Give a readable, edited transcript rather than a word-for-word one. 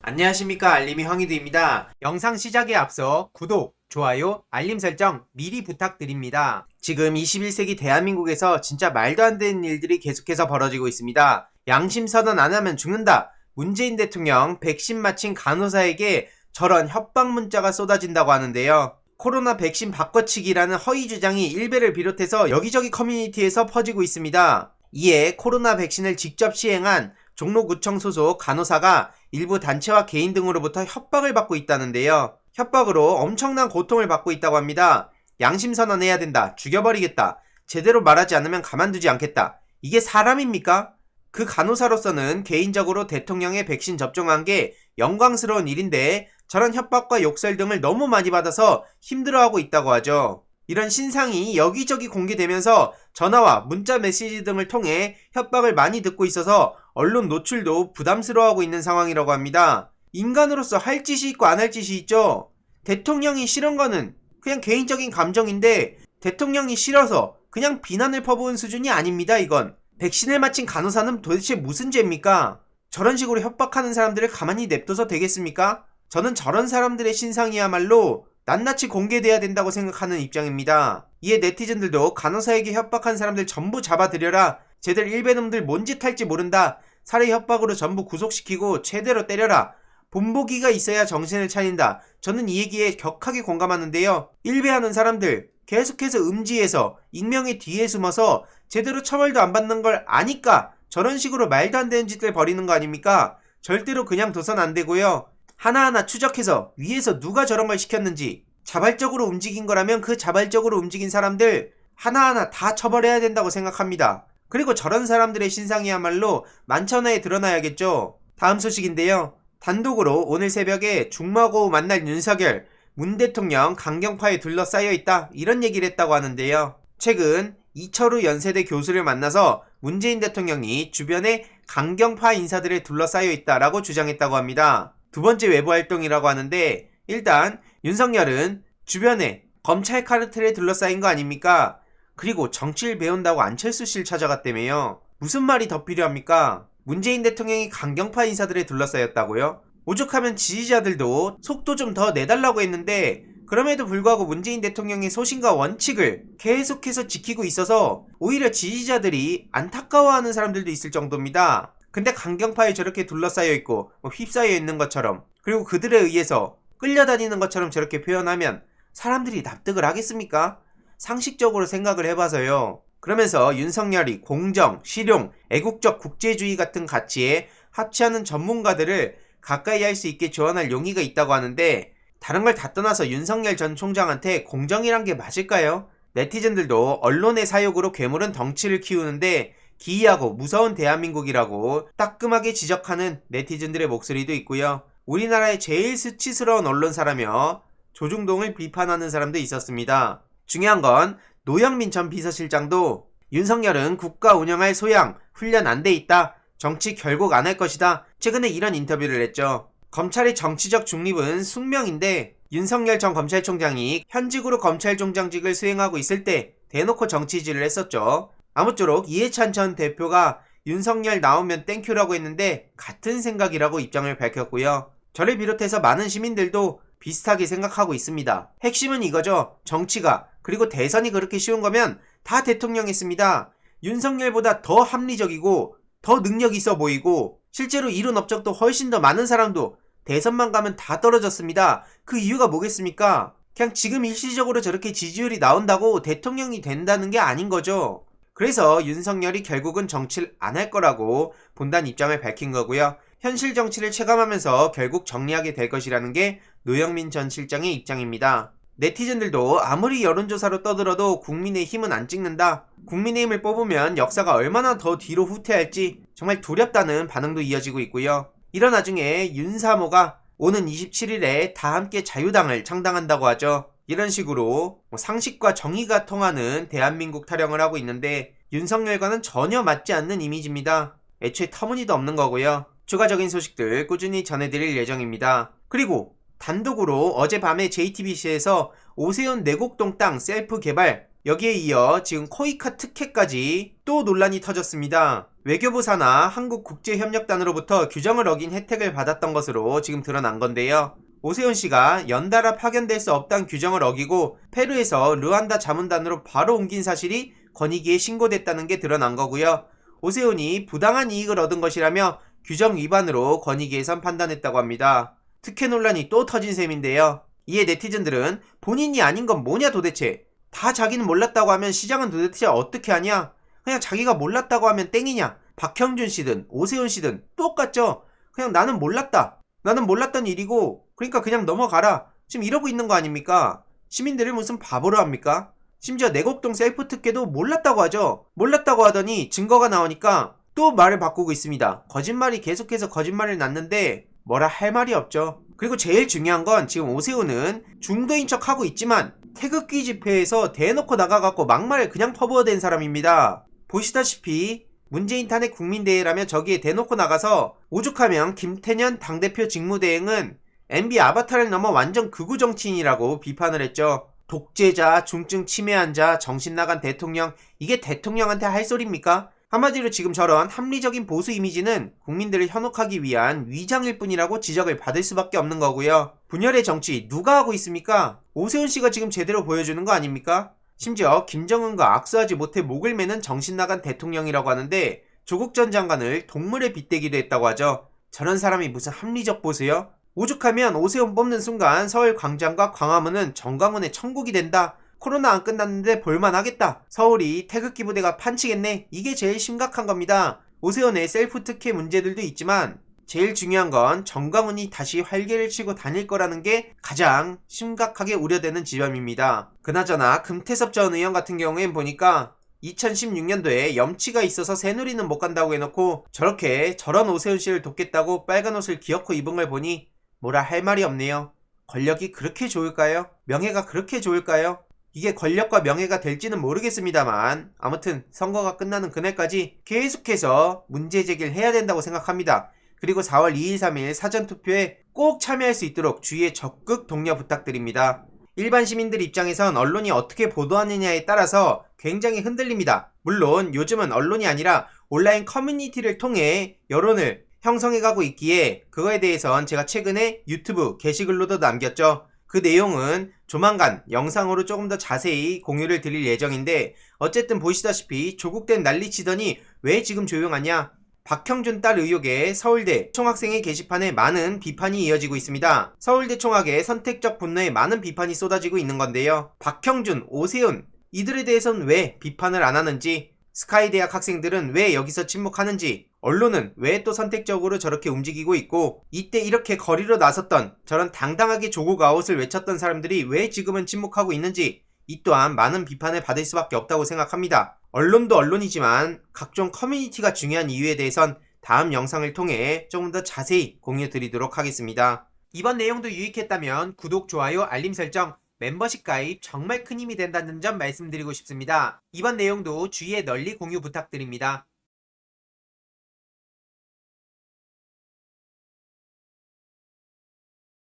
안녕하십니까, 알림이 황희두입니다. 영상 시작에 앞서 구독, 좋아요, 알림 설정 미리 부탁드립니다. 지금 21세기 대한민국에서 진짜 말도 안 되는 일들이 계속해서 벌어지고 있습니다. 양심 선언 안 하면 죽는다. 문재인 대통령 백신 맞힌 간호사에게 저런 협박 문자가 쏟아진다고 하는데요. 코로나 백신 바꿔치기라는 허위 주장이 일베를 비롯해서 여기저기 커뮤니티에서 퍼지고 있습니다. 이에 코로나 백신을 직접 시행한 종로구청 소속 간호사가 일부 단체와 개인 등으로부터 협박을 받고 있다는데요. 협박으로 엄청난 고통을 받고 있다고 합니다. 양심 선언해야 된다. 죽여버리겠다. 제대로 말하지 않으면 가만두지 않겠다. 이게 사람입니까? 그 간호사로서는 개인적으로 대통령의 백신 접종한 게 영광스러운 일인데 저런 협박과 욕설 등을 너무 많이 받아서 힘들어하고 있다고 하죠. 이런 신상이 여기저기 공개되면서 전화와 문자 메시지 등을 통해 협박을 많이 듣고 있어서 언론 노출도 부담스러워하고 있는 상황이라고 합니다. 인간으로서 할 짓이 있고 안 할 짓이 있죠. 대통령이 싫은 거는 그냥 개인적인 감정인데 대통령이 싫어서 그냥 비난을 퍼부은 수준이 아닙니다. 이건 백신을 맞힌 간호사는 도대체 무슨 죄입니까? 저런 식으로 협박하는 사람들을 가만히 냅둬서 되겠습니까? 저는 저런 사람들의 신상이야말로 낱낱이 공개돼야 된다고 생각하는 입장입니다. 이에 네티즌들도 간호사에게 협박한 사람들 전부 잡아들여라. 쟤들 일베놈들 뭔 짓 할지 모른다. 살해 협박으로 전부 구속시키고 최대로 때려라. 본보기가 있어야 정신을 차린다. 저는 이 얘기에 격하게 공감하는데요. 일베하는 사람들 계속해서 음지에서 익명의 뒤에 숨어서 제대로 처벌도 안 받는 걸 아니까 저런 식으로 말도 안 되는 짓을 벌이는 거 아닙니까? 절대로 그냥 둬선 안 되고요. 하나하나 추적해서 위에서 누가 저런 걸 시켰는지 자발적으로 움직인 거라면 그 자발적으로 움직인 사람들 하나하나 다 처벌해야 된다고 생각합니다. 그리고 저런 사람들의 신상이야말로 만천하에 드러나야겠죠. 다음 소식인데요. 단독으로 오늘 새벽에 중마고 만날 윤석열, 문 대통령 강경파에 둘러싸여 있다 이런 얘기를 했다고 하는데요. 최근 이철우 연세대 교수를 만나서 문재인 대통령이 주변에 강경파 인사들에 둘러싸여 있다라고 주장했다고 합니다. 두 번째 외부 활동이라고 하는데 일단 윤석열은 주변에 검찰 카르텔에 둘러싸인 거 아닙니까? 그리고 정치를 배운다고 안철수씨를 찾아갔다며요. 무슨 말이 더 필요합니까? 문재인 대통령이 강경파 인사들에 둘러싸였다고요? 오죽하면 지지자들도 속도 좀 더 내달라고 했는데 그럼에도 불구하고 문재인 대통령의 소신과 원칙을 계속해서 지키고 있어서 오히려 지지자들이 안타까워하는 사람들도 있을 정도입니다. 근데 강경파에 저렇게 둘러싸여 있고 휩싸여 있는 것처럼 그리고 그들에 의해서 끌려다니는 것처럼 저렇게 표현하면 사람들이 납득을 하겠습니까? 상식적으로 생각을 해봐서요. 그러면서 윤석열이 공정, 실용, 애국적 국제주의 같은 가치에 합치하는 전문가들을 가까이 할 수 있게 조언할 용의가 있다고 하는데 다른 걸 다 떠나서 윤석열 전 총장한테 공정이란 게 맞을까요? 네티즌들도 언론의 사욕으로 괴물은 덩치를 키우는데 기이하고 무서운 대한민국이라고 따끔하게 지적하는 네티즌들의 목소리도 있고요. 우리나라의 제일 수치스러운 언론사라며 조중동을 비판하는 사람도 있었습니다. 중요한 건 노영민 전 비서실장도 윤석열은 국가 운영할 소양, 훈련 안 돼 있다. 정치 결국 안 할 것이다. 최근에 이런 인터뷰를 했죠. 검찰의 정치적 중립은 숙명인데 윤석열 전 검찰총장이 현직으로 검찰총장직을 수행하고 있을 때 대놓고 정치질을 했었죠. 아무쪼록 이해찬 전 대표가 윤석열 나오면 땡큐라고 했는데 같은 생각이라고 입장을 밝혔고요. 저를 비롯해서 많은 시민들도 비슷하게 생각하고 있습니다. 핵심은 이거죠. 정치가 그리고 대선이 그렇게 쉬운 거면 다 대통령 했습니다. 윤석열보다 더 합리적이고 더 능력 있어 보이고 실제로 이룬 업적도 훨씬 더 많은 사람도 대선만 가면 다 떨어졌습니다. 그 이유가 뭐겠습니까? 그냥 지금 일시적으로 저렇게 지지율이 나온다고 대통령이 된다는 게 아닌 거죠. 그래서 윤석열이 결국은 정치를 안 할 거라고 본단 입장을 밝힌 거고요. 현실 정치를 체감하면서 결국 정리하게 될 것이라는 게 노영민 전 실장의 입장입니다. 네티즌들도 아무리 여론조사로 떠들어도 국민의힘은 안 찍는다. 국민의힘을 뽑으면 역사가 얼마나 더 뒤로 후퇴할지 정말 두렵다는 반응도 이어지고 있고요. 이런 와중에 윤사모가 오는 27일에 다 함께 자유당을 창당한다고 하죠. 이런 식으로 상식과 정의가 통하는 대한민국 타령을 하고 있는데 윤석열과는 전혀 맞지 않는 이미지입니다. 애초에 터무니도 없는 거고요. 추가적인 소식들 꾸준히 전해드릴 예정입니다. 그리고 단독으로 어젯밤에 JTBC에서 오세훈 내곡동 땅 셀프 개발 여기에 이어 지금 코이카 특혜까지 또 논란이 터졌습니다. 외교부 산하 한국국제협력단으로부터 규정을 어긴 혜택을 받았던 것으로 지금 드러난 건데요. 오세훈 씨가 연달아 파견될 수 없다는 규정을 어기고 페루에서 르완다 자문단으로 바로 옮긴 사실이 권익위에 신고됐다는 게 드러난 거고요. 오세훈이 부당한 이익을 얻은 것이라며 규정 위반으로 권익위에선 판단했다고 합니다. 특혜 논란이 또 터진 셈인데요. 이에 네티즌들은 본인이 아닌 건 뭐냐 도대체. 다 자기는 몰랐다고 하면 시장은 도대체 어떻게 하냐? 그냥 자기가 몰랐다고 하면 땡이냐? 박형준 씨든 오세훈 씨든 똑같죠? 그냥 나는 몰랐다. 나는 몰랐던 일이고 그러니까 그냥 넘어가라. 지금 이러고 있는 거 아닙니까? 시민들을 무슨 바보로 합니까? 심지어 내곡동 셀프 특혜도 몰랐다고 하죠. 몰랐다고 하더니 증거가 나오니까 또 말을 바꾸고 있습니다. 거짓말이 계속해서 거짓말을 낳는데 뭐라 할 말이 없죠. 그리고 제일 중요한 건 지금 오세훈은 중도인 척 하고 있지만 태극기 집회에서 대놓고 나가갖고 막말을 그냥 퍼부어댄 사람입니다. 보시다시피 문재인 탄핵 국민대회라며 저기에 대놓고 나가서 오죽하면 김태년 당대표 직무대행은 MB 아바타를 넘어 완전 극우 정치인이라고 비판을 했죠. 독재자, 중증 치매환자, 정신나간 대통령, 이게 대통령한테 할 소리입니까? 한마디로 지금 저런 합리적인 보수 이미지는 국민들을 현혹하기 위한 위장일 뿐이라고 지적을 받을 수밖에 없는 거고요. 분열의 정치 누가 하고 있습니까? 오세훈 씨가 지금 제대로 보여주는 거 아닙니까? 심지어 김정은과 악수하지 못해 목을 매는 정신나간 대통령이라고 하는데 조국 전 장관을 동물에 빗대기도 했다고 하죠. 저런 사람이 무슨 합리적 보수요? 오죽하면 오세훈 뽑는 순간 서울 광장과 광화문은 정광훈의 천국이 된다. 코로나 안 끝났는데 볼만하겠다. 서울이 태극기 부대가 판치겠네. 이게 제일 심각한 겁니다. 오세훈의 셀프 특혜 문제들도 있지만 제일 중요한 건 정광훈이 다시 활개를 치고 다닐 거라는 게 가장 심각하게 우려되는 지점입니다. 그나저나 금태섭 전 의원 같은 경우엔 보니까 2016년도에 염치가 있어서 새누리는 못 간다고 해놓고 저렇게 저런 오세훈 씨를 돕겠다고 빨간 옷을 기어코 입은 걸 보니 뭐라 할 말이 없네요. 권력이 그렇게 좋을까요? 명예가 그렇게 좋을까요? 이게 권력과 명예가 될지는 모르겠습니다만 아무튼 선거가 끝나는 그날까지 계속해서 문제 제기를 해야 된다고 생각합니다. 그리고 4월 2일 3일 사전투표에 꼭 참여할 수 있도록 주위에 적극 독려 부탁드립니다. 일반 시민들 입장에선 언론이 어떻게 보도하느냐에 따라서 굉장히 흔들립니다. 물론 요즘은 언론이 아니라 온라인 커뮤니티를 통해 여론을 형성해가고 있기에 그거에 대해선 제가 최근에 유튜브 게시글로도 남겼죠. 그 내용은 조만간 영상으로 조금 더 자세히 공유를 드릴 예정인데 어쨌든 보시다시피 조국된 난리치더니 왜 지금 조용하냐? 박형준 딸 의혹에 서울대 총학생회 게시판에 많은 비판이 이어지고 있습니다. 서울대 총학의 선택적 분노에 많은 비판이 쏟아지고 있는 건데요. 박형준, 오세훈 이들에 대해서는 왜 비판을 안 하는지, 스카이대학 학생들은 왜 여기서 침묵하는지, 언론은 왜 또 선택적으로 저렇게 움직이고 있고 이때 이렇게 거리로 나섰던 저런 당당하게 조국 아웃을 외쳤던 사람들이 왜 지금은 침묵하고 있는지 이 또한 많은 비판을 받을 수밖에 없다고 생각합니다. 언론도 언론이지만 각종 커뮤니티가 중요한 이유에 대해선 다음 영상을 통해 조금 더 자세히 공유 드리도록 하겠습니다. 이번 내용도 유익했다면 구독, 좋아요, 알림 설정, 멤버십 가입 정말 큰 힘이 된다는 점 말씀드리고 싶습니다. 이번 내용도 주위에 널리 공유 부탁드립니다.